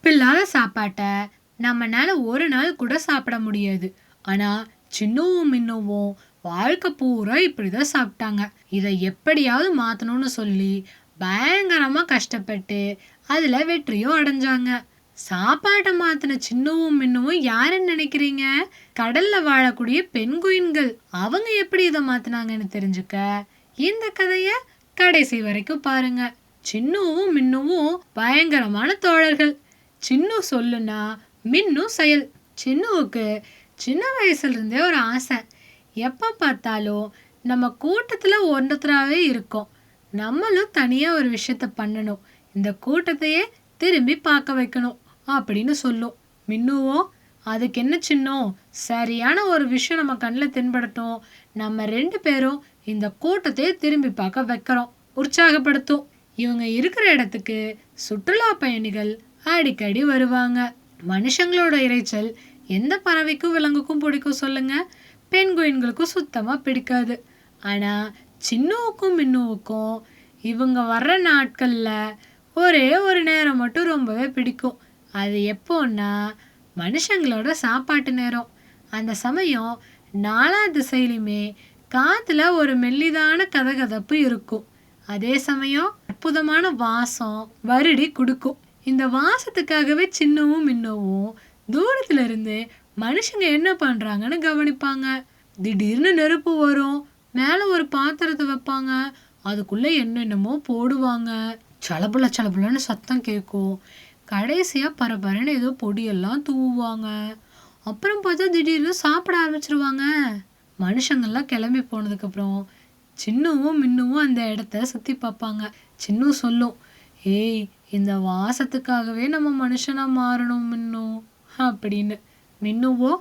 உப்பில்லாத சாப்பாட்டை நம்மனால ஒரு நாள் கூட சாப்பிட முடியாது. ஆனா சின்னுவும் மின்னுவும் வாழ்க்கை பூரா இப்படிதான் சாப்பிட்டாங்க. இதை எப்படியாவது மாத்தணும்னு சொல்லி பயங்கரமா கஷ்டப்பட்டு அதுல வெற்றியும் அடைஞ்சாங்க. சாப்பாட்டை மாத்தின சின்னுவும் மின்னுவும் யாருன்னு நினைக்கிறீங்க? கடல்ல வாழக்கூடிய பெண்குயின்கள். அவங்க எப்படி இதை மாத்தினாங்கன்னு தெரிஞ்சுக்க இந்த கதைய கடைசி வரைக்கும் பாருங்க. சின்னுவும் மின்னுவும் பயங்கரமான தோழர்கள். சின்னு சொல்லுனா மின்னு செயல். சின்னுவுக்கு சின்ன வயசுல இருந்தே ஒரு ஆசை. எப்ப பார்த்தாலும் நம்ம கூட்டத்துல ஒன்றத்தராவே இருக்கோம், நம்மளும் தனியா ஒரு விஷயத்த பண்ணணும், இந்த கூட்டத்தையே திரும்பி பார்க்க வைக்கணும் அப்படின்னு சொல்லும். மின்னுவோ அதுக்கு என்ன சின்னம், சரியான ஒரு விஷயம் நம்ம கண்ணில் தென்படட்டும், நம்ம 2 பேரும் இந்த கூட்டத்தையே திரும்பி பார்க்க வைக்கிறோம், உற்சாகப்படுத்தும். இவங்க இருக்கிற இடத்துக்கு சுற்றுலா பயணிகள் அடிக்கடி வருவாங்க. மனுஷங்களோட இறைச்சல் எந்த பறவைக்கும் விலங்குக்கும் பிடிக்கும் சொல்லுங்க? பெண்குயின்களுக்கும் சுத்தமா பிடிக்காது. ஆனா சின்னுவுக்கும் மின்னுவுக்கும் இவங்க வர்ற நாட்கள்ல ஒரே ஒரு நேரம் மட்டும் ரொம்பவே பிடிக்கும். அது எப்போன்னா மனுஷங்களோட சாப்பாட்டு நேரம். அந்த சமயம் 4 திசையிலுமே காத்துல ஒரு மெல்லிதான கதகதப்பு இருக்கும். அதே சமயம் அற்புதமான வாசம் வருடி கொடுக்கும். இந்த வாசத்துக்காகவே சின்னவும் மின்னவும் தூரத்துல இருந்து மனுஷங்க என்ன பண்றாங்கன்னு கவனிப்பாங்க. திடீர்னு நெருப்பு வரும், மேல ஒரு பாத்திரத்தை வைப்பாங்க, அதுக்குள்ள என்னென்னமோ போடுவாங்க. சலபுல சலபுலன்னு சத்தம் கேட்கும். கடைசியா பரபரன்னு ஏதோ பொடியெல்லாம் தூவுவாங்க. அப்புறம் பார்த்தா திடீர்னு சாப்பிட ஆரம்பிச்சிருவாங்க. மனுஷங்கள்லாம் கிளம்பி போனதுக்கு அப்புறம் சின்னுவும் மின்னுவும் அந்த இடத்த சுத்தி பார்ப்பாங்க. சின்னு சொல்லும், ஏய், இந்த வாசத்துக்காகவே நம்ம மனுஷனா மாறணும் மின்னும் அப்படின்னு. மின்னுவோ,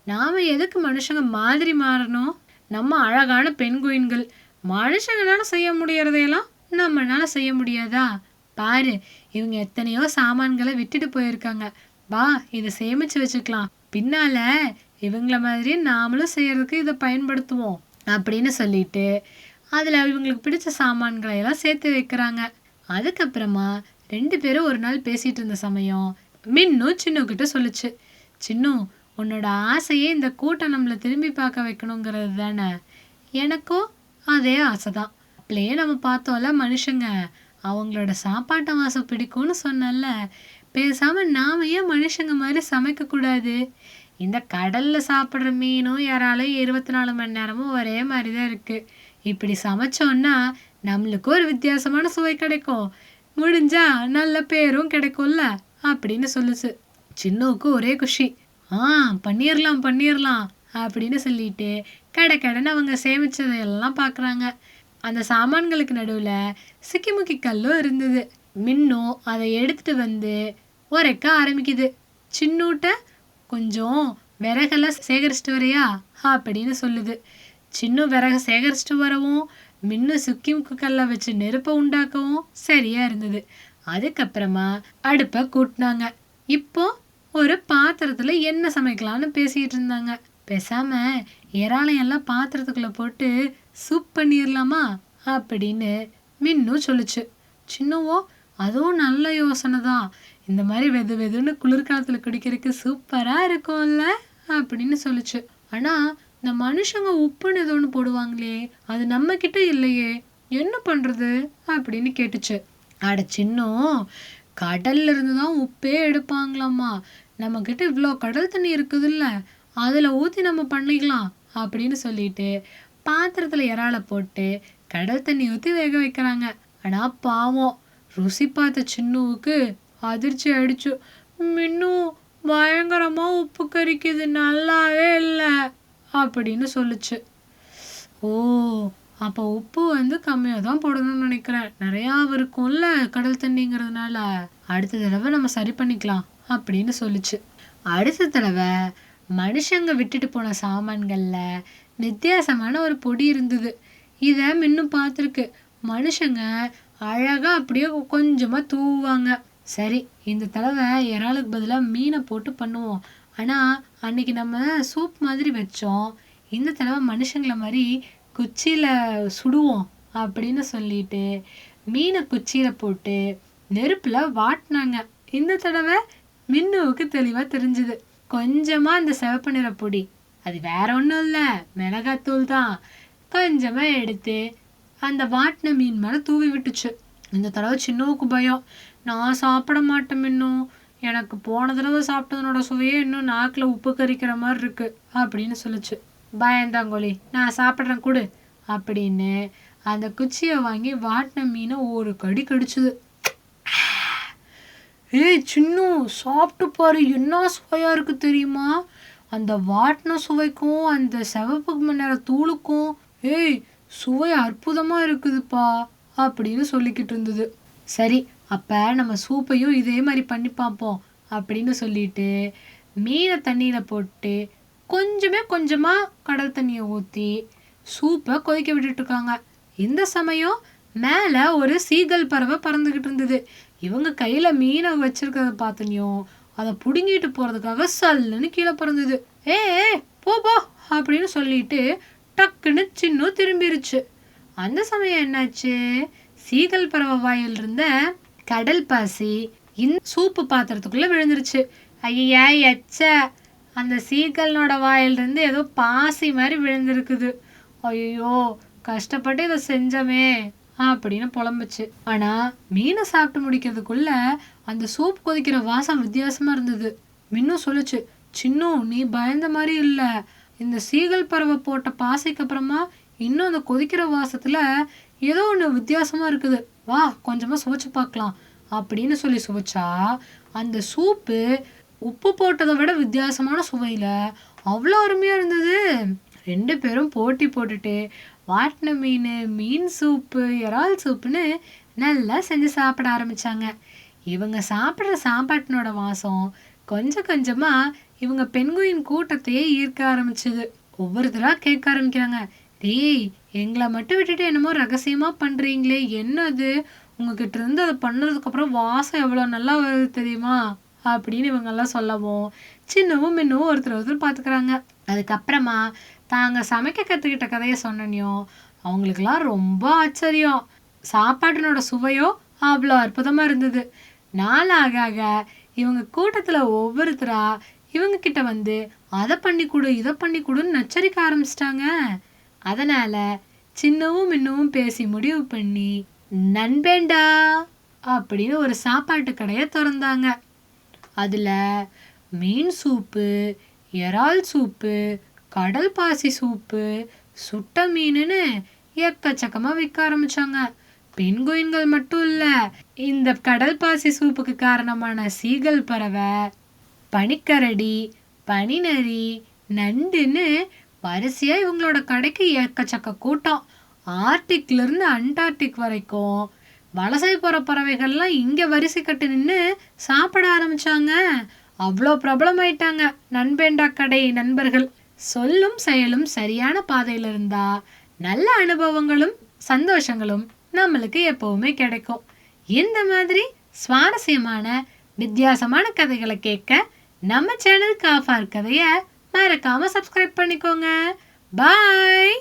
நாம எதுக்கு மனுஷங்க மாதிரி மாறணும்? நம்ம அழகான பெண்குயின்கள், மனுஷங்களால செய்ய முடியறதையெல்லாம் நம்மளால செய்ய முடியாதா? பாரு, இவங்க எத்தனையோ சாமான்களை விட்டுட்டு போயிருக்காங்க, வா இதை சேமிச்சு வச்சுக்கலாம், பின்னால இவங்கள மாதிரி நாமளும் செய்யறதுக்கு இதை பயன்படுத்துவோம் அப்படின்னு சொல்லிட்டு அதுல இவங்களுக்கு பிடிச்ச சாமான்களை எல்லாம் சேர்த்து வைக்கிறாங்க. அதுக்கப்புறமா 2 பேரும் ஒரு நாள் பேசிட்டு இருந்த சமயம் மின்னு சின்னு கிட்ட சொல்லுச்சு, சின்னு, உன்னோட ஆசையே இந்த கூட்டம் நம்மளை திரும்பி பார்க்க வைக்கணுங்கிறது தானே? எனக்கும் அதே ஆசைதான். அப்படியே நம்ம பார்த்தோம்ல மனுஷங்க, அவங்களோட சாப்பாட்டு வாசம் பிடிக்கும்னு சொன்னல, பேசாம நாம ஏன் மனுஷங்க மாதிரி சமைக்க கூடாது? இந்த கடல்ல சாப்பிட்ற மீனும் யாராலும் 24 மணி நேரமும் ஒரே மாதிரி தான் இருக்கு. இப்படி சமைச்சோன்னா நம்மளுக்கு ஒரு வித்தியாசமான சுவை கிடைக்கும், முடிஞ்சா நல்ல பேரும் கிடைக்கும்ல அப்படின்னு சொல்லுச்சு. சின்னுவுக்கு ஒரே குஷி. பண்ணிடலாம் பண்ணிடலாம் அப்படின்னு சொல்லிட்டு கடைன்னு அவங்க சேமிச்சதையெல்லாம் பார்க்குறாங்க. அந்த சாமான்களுக்கு நடுவில் சிக்கிமுக்கி கல்லும் இருந்தது. மின்னும் அதை எடுத்துட்டு வந்து உரைக்க ஆரம்பிக்குது. சின்னூட்ட கொஞ்சம் விறகெல்லாம் சேகரிச்சுட்டு வரையா அப்படின்னு சொல்லுது. சின்ன விறகு சேகரிச்சுட்டு வரவும் மின்னு சிக்கிமுக்கு கல்லை வச்சு நெருப்பை உண்டாக்கவும் சரியா இருந்தது. அதுக்கப்புறமா அடுப்பை கூட்டினாங்க. இப்போ ஒரு பாத்திரத்துல என்ன சமைக்கலாம்னு பேசிட்டு இருந்தாங்க. பேசாம இறாலையும் எல்லாம் பாத்திரத்துக்குள்ள போட்டு சூப் பண்ணிடலாமா அப்படின்னு மின்னு சொல்லுச்சு. சின்னவோ, அதுவும் நல்ல யோசனை தான், இந்த மாதிரி வெது வெதுன்னு குளிர்காலத்துல குடிக்கிறதுக்கு சூப்பரா இருக்கும்ல அப்படின்னு சொல்லுச்சு. ஆனா இந்த மனுஷங்க உப்புன்னு ஏதோ ஒன்று போடுவாங்களே, அது நம்ம கிட்ட இல்லையே, என்ன பண்றது அப்படின்னு கேட்டுச்சு. அட சின்னம், கடல்ல இருந்துதான் உப்பே எடுப்பாங்களாமா, நம்ம கிட்ட இவ்வளோ கடல் தண்ணி இருக்குதுல்ல, அதுல ஊத்தி நம்ம பண்ணிக்கலாம் அப்படின்னு சொல்லிட்டு பாத்திரத்துல இறால போட்டு கடல் தண்ணி ஊத்தி வேக வைக்கிறாங்க. ஆனா பாவம், ருசி பார்த்த சின்னுவுக்கு அதிர்ச்சி ஆயிடுச்சு. மின்னும் பயங்கரமா உப்பு கறிக்குது, நல்லாவே இல்லை அப்படின்னு சொல்லுச்சு. ஓ, அப்போ உப்பு கம்மியாக தான் போடணும்னு நினைக்கிறேன், நிறையா இருக்கும்ல கடல் தண்ணிங்கிறதுனால, அடுத்த தடவை நம்ம சரி பண்ணிக்கலாம் அப்படின்னு சொல்லுச்சு. அடுத்த தடவை மனுஷங்க விட்டுட்டு போன சாமான்கள்ல வித்தியாசமான ஒரு பொடி இருந்தது. இதை இன்னும் பார்த்துருக்கு. மனுஷங்க அழகா அப்படியே கொஞ்சமா தூவாங்க. சரி, இந்த தடவை இறாலுக்கு பதிலாக மீனை போட்டு பண்ணுவோம். ஆனா அன்னைக்கு நம்ம சூப் மாதிரி வச்சோம், இந்த தடவை மனுஷங்களை மாதிரி குச்சியில சுடுவோம் அப்படின்னு சொல்லிட்டு மீனை குச்சியில போட்டு நெருப்புல வாட்டினாங்க. இந்த தடவை மின்னுவுக்கு தெளிவா தெரிஞ்சுது. கொஞ்சமா அந்த சிவப்பு நிற பொடி, அது வேற ஒன்றும் இல்லை, மிளகாத்தூள் தான், கொஞ்சமா எடுத்து அந்த வாட்டின மீன் மேலே தூவி விட்டுச்சு. இந்த தடவை சின்னவுக்கு பயம். நான் சாப்பிட மாட்டேன் மின்னும், எனக்கு போன தடவை சாப்பிட்டதனோட சுவையே இன்னும் நாக்கில் உப்பு கறிக்கிற மாதிரி இருக்கு அப்படின்னு சொல்லிச்சு. பயந்தாங்கோலி, நான் சாப்பிட்றேன் கொடு அப்படின்னு அந்த குச்சியை வாங்கி வாட்டின மீனை ஒரு கடி கடிச்சுது. ஏய் சின்னும், சாப்பிட்டு பாரு, என்ன சுவையா இருக்கு தெரியுமா? அந்த வாட்டின சுவைக்கும் அந்த சிவப்பு நிற தூளுக்கும் ஏய் சுவை அற்புதமா இருக்குதுப்பா அப்படின்னு சொல்லிக்கிட்டு இருந்தது. சரி, அப்ப நம்ம சூப்பையும் இதே மாதிரி பண்ணி பார்ப்போம் அப்படின்னு சொல்லிட்டு மீனை தண்ணியில போட்டு கொஞ்சமா கடல் தண்ணியை ஊற்றி சூப்பை கொதிக்க விட்டுட்டு இருக்காங்க. இந்த சமயம் மேலே ஒரு சீகல் பறவை பறந்துக்கிட்டு இருந்தது. இவங்க கையில மீனை வச்சிருக்கிறத பார்த்தனையும் அதை பிடுங்கிட்டு போறதுக்காக சல்லுன்னு கீழே பறந்தது. ஏ போ அப்படின்னு சொல்லிட்டு டக்குன்னு சின்ன திரும்பிருச்சு. அந்த சமயம் என்னாச்சு, சீகல் பறவை வாயில் இருந்த கடல் பாசி இந்த சூப்பு பாத்திரத்துக்குள்ள விழுந்துருச்சு. ஐயா எச்ச, அந்த சீகலனோட வாயிலிருந்து ஏதோ பாசி மாதிரி விழுந்திருக்குது. ஐயோ கஷ்டப்பட்டு இதை செஞ்சமே அப்படின்னு புலம்புச்சு. ஆனா மீனை சாப்பிட்டு முடிக்கிறதுக்குள்ள அந்த சூப் கொதிக்கிற வாசம் வித்தியாசமா இருந்தது. மின்னும் சொல்லுச்சு, சின்னும் நீ பயந்த மாதிரி இல்ல, இந்த சீகல் பறவை போட்ட பாசைக்கு அப்புறமா இன்னும் அந்த கொதிக்கிற வாசத்துல ஏதோ ஒன்று வித்தியாசமா இருக்குது, வா கொஞ்சமா சுவைச்சு பார்க்கலாம் அப்படின்னு சொல்லி சுவைச்சா அந்த சூப்பு உப்பு போட்டதை விட வித்தியாசமான சுவையில அவ்வளோ அருமையா இருந்தது. 2 பேரும் போட்டி போட்டுட்டு வாட்டின மீன் சூப்பு, இறால் சூப்புன்னு நல்லா செஞ்சு சாப்பிட ஆரம்பிச்சாங்க. இவங்க சாப்பிட்ற சாப்பாட்டினோட வாசம் கொஞ்சமா இவங்க பெண்குயின் கூட்டத்தையே ஈர்க்க ஆரம்பிச்சுது. ஒவ்வொருத்தரா கேட்க ஆரம்பிக்கிறாங்க, டேய் எங்களை மட்டும் விட்டுட்டு என்னமோ ரகசியமா பண்றீங்களே, என்னது உங்ககிட்ட இருந்து அதை பண்ணதுக்கு அப்புறம் வாசம் எவ்வளவு நல்லா வருது தெரியுமா அப்படின்னு இவங்கெல்லாம் சொல்லவும் சின்னவும் மின்னவும் ஒருத்தர் பார்த்துக்கிறாங்க. அதுக்கப்புறமா தாங்க சமைக்க கற்றுக்கிட்ட கதையை சொன்னனையும் அவங்களுக்கெல்லாம் ரொம்ப ஆச்சரியம். சாப்பாட்டினோட சுவையோ அவ்வளோ அற்புதமாக இருந்தது. நாளாக இவங்க கூட்டத்தில் ஒவ்வொருத்தரா இவங்க கிட்ட வந்து அதை பண்ணி கொடு இதை பண்ணி கொடுன்னு நச்சரிக்க ஆரம்பிச்சிட்டாங்க. அதனால சின்னவும் மின்னவும் பேசி முடிவு பண்ணி நண்பேண்டா அப்படின்னு ஒரு சாப்பாட்டு கடையை திறந்தாங்க. அதில் மீன் சூப்பு, இறால் சூப்பு, கடல் பாசி சூப்பு, சுட்ட மீனுன்னு எக்கச்சக்கமாக விற்க ஆரம்பிச்சாங்க. பெண்குயின்கள் மட்டும் இல்லை, இந்த கடல் பாசி சூப்புக்கு காரணமான சீகல் பறவை, பனிக்கரடி, பனிநரி, நண்டுன்னு வரிசையாக இவங்களோட கடைக்கு எக்கச்சக்க கூட்டம். ஆர்டிக்ல இருந்து அண்டார்டிக் வரைக்கும் வலசை போகிற பறவைகள்லாம் இங்கே வரிசை கட்டு நின்று சாப்பிட ஆரம்பிச்சாங்க. அவ்வளோ பிரபலமாயிட்டாங்க நண்பேண்டா கடை நண்பர்கள். சொல்லும் செயலும் சரியான பாதையில் இருந்தா நல்ல அனுபவங்களும் சந்தோஷங்களும் நம்மளுக்கு எப்பவுமே கிடைக்கும். இந்த மாதிரி சுவாரஸ்யமான வித்தியாசமான கதைகளை கேட்க நம்ம சேனல் காஃபார் கதையை மறக்காம சப்ஸ்கிரைப் பண்ணிக்கோங்க. பாய்.